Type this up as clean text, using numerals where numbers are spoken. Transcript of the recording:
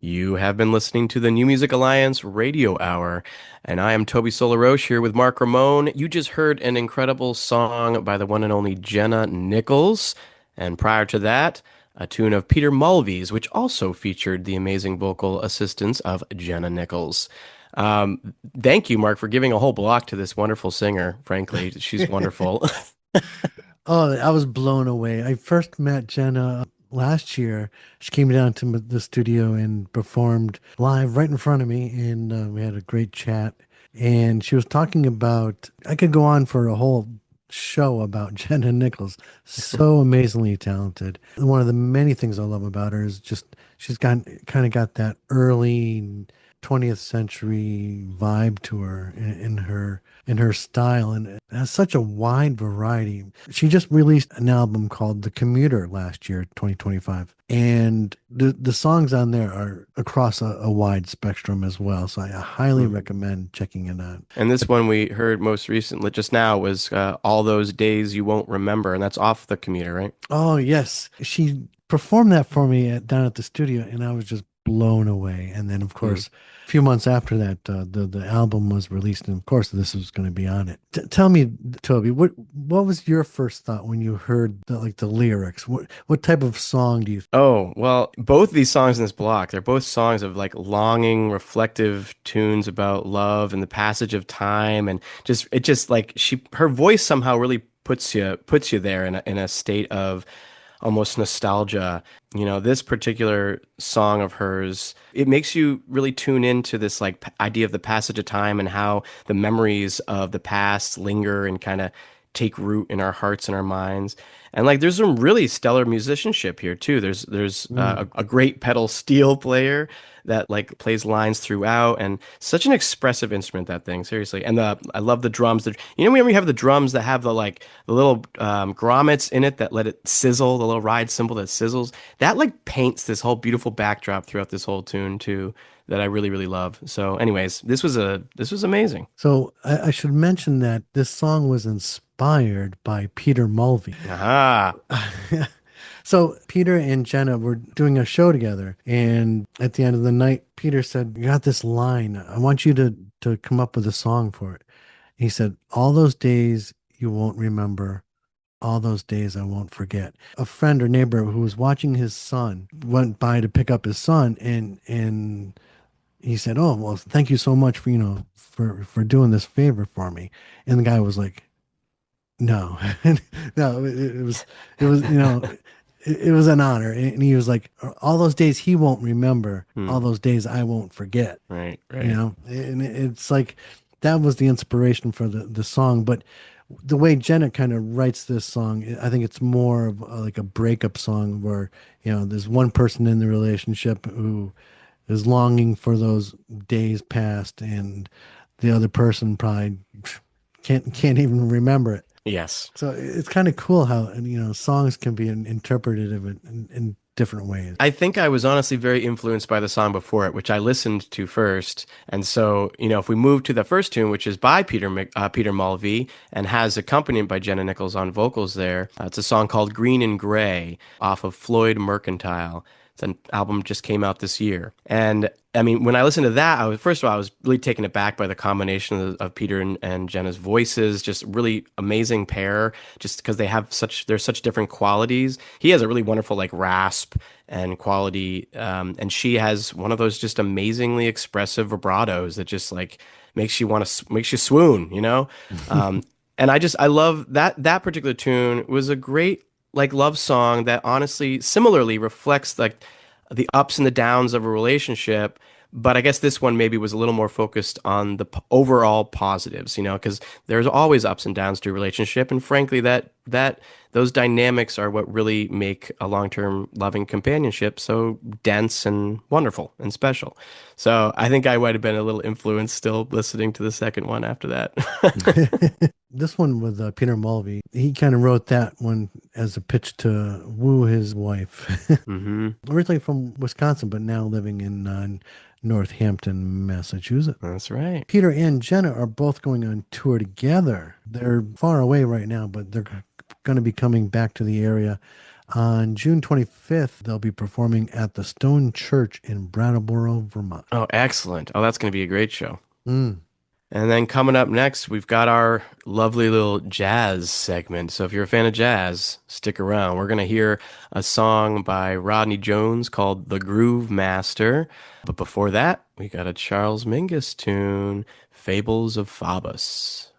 You have been listening to the New Music Alliance Radio Hour, and I am Tobey LaRoche here with Mark Ramone. You just heard an incredible song by the one and only Jenna Nicholls, and prior to that, a tune of Peter Mulvey's, which also featured the amazing vocal assistance of Jenna Nicholls. Thank you, Mark, for giving a whole block to this wonderful singer. Frankly, she's wonderful. Oh, I was blown away. I first met Jenna last year. She came down to the studio and performed live right in front of me, and we had a great chat. And she was talking about, I could go on for a whole show about Jenna Nicholls. So amazingly talented. One of the many things I love about her is just she's got kind of got that early 20th century vibe to her in her style, and it has such a wide variety. She just released an album called The Commuter last year, 2025, and the songs on there are across a wide spectrum as well. So I highly recommend checking it out. And this one we heard most recently, just now, was All Those Days You Won't Remember, and that's off the commuter, right? Oh yes, she performed that for me down at the studio, and I was just blown away. And then, of Mm. course, a few months after that, the album was released, and of course, this was going to be on it. Tell me, Toby, what was your first thought when you heard the lyrics? What type of song do you? Oh, well, both these songs in this block, they're both songs of like longing, reflective tunes about love and the passage of time, and just like her voice somehow really puts you there in a state of almost nostalgia. This particular song of hers, it makes you really tune into this like idea of the passage of time and how the memories of the past linger and kind of take root in our hearts and our minds. And like there's some really stellar musicianship here too. There's a great pedal steel player that like plays lines throughout, and such an expressive instrument, that thing, seriously. And I love the drums. When we have the drums that have the little grommets in it that let it sizzle, the little ride cymbal that sizzles, that like paints this whole beautiful backdrop throughout this whole tune too, that I really really love. So anyways, this was amazing. So I should mention that this song was inspired by Peter Mulvey. Aha. So Peter and Jenna were doing a show together, and at the end of the night, Peter said, "You got this line. I want you to come up with a song for it." He said, "All those days you won't remember, all those days I won't forget." A friend or neighbor who was watching his son went by to pick up his son, and he said, "Oh, well, thank you so much for for doing this favor for me." And the guy was like, "No, no, it was an honor." And he was like, "All those days he won't remember, all Hmm. those days I won't forget." Right, right. And it's like that was the inspiration for the song. But the way Jenna kind of writes this song, I think it's more of like a breakup song where, there's one person in the relationship who is longing for those days past, and the other person probably can't even remember it. Yes. So it's kind of cool how songs can be interpreted in different ways. I think I was honestly very influenced by the song before it, which I listened to first. And so, if we move to the first tune, which is by Peter Mulvey and has accompaniment by Jenna Nicholls on vocals there, it's a song called Green and Gray off of Floyd Mercantile. It's an album just came out this year. And I mean, when I listened to that, first of all, I was really taken aback by the combination of Peter and Jenna's voices, just really amazing pair, just because there's such different qualities. He has a really wonderful like rasp and quality, and she has one of those just amazingly expressive vibratos that just like makes you swoon, and I love that particular tune was a great like love song that honestly similarly reflects like the ups and the downs of a relationship. But I guess this one maybe was a little more focused on the overall positives, because there's always ups and downs to a relationship, and frankly, that those dynamics are what really make a long-term loving companionship so dense and wonderful and special. So I think I might have been a little influenced still listening to the second one after that. This one with Peter Mulvey, he kind of wrote that one as a pitch to woo his wife. Hmm. Originally from Wisconsin, but now living in Northampton, Massachusetts. That's right. Peter and Jenna are both going on tour together. They're far away right now, but they're going to be coming back to the area On June 25th, they'll be performing at the Stone Church in Brattleboro, Vermont. Oh, excellent. Oh, that's going to be a great show. Mm. And then coming up next, we've got our lovely little jazz segment. So if you're a fan of jazz, stick around. We're going to hear a song by Rodney Jones called The Groove Master. But before that, we got a Charles Mingus tune, Fables of Phobos.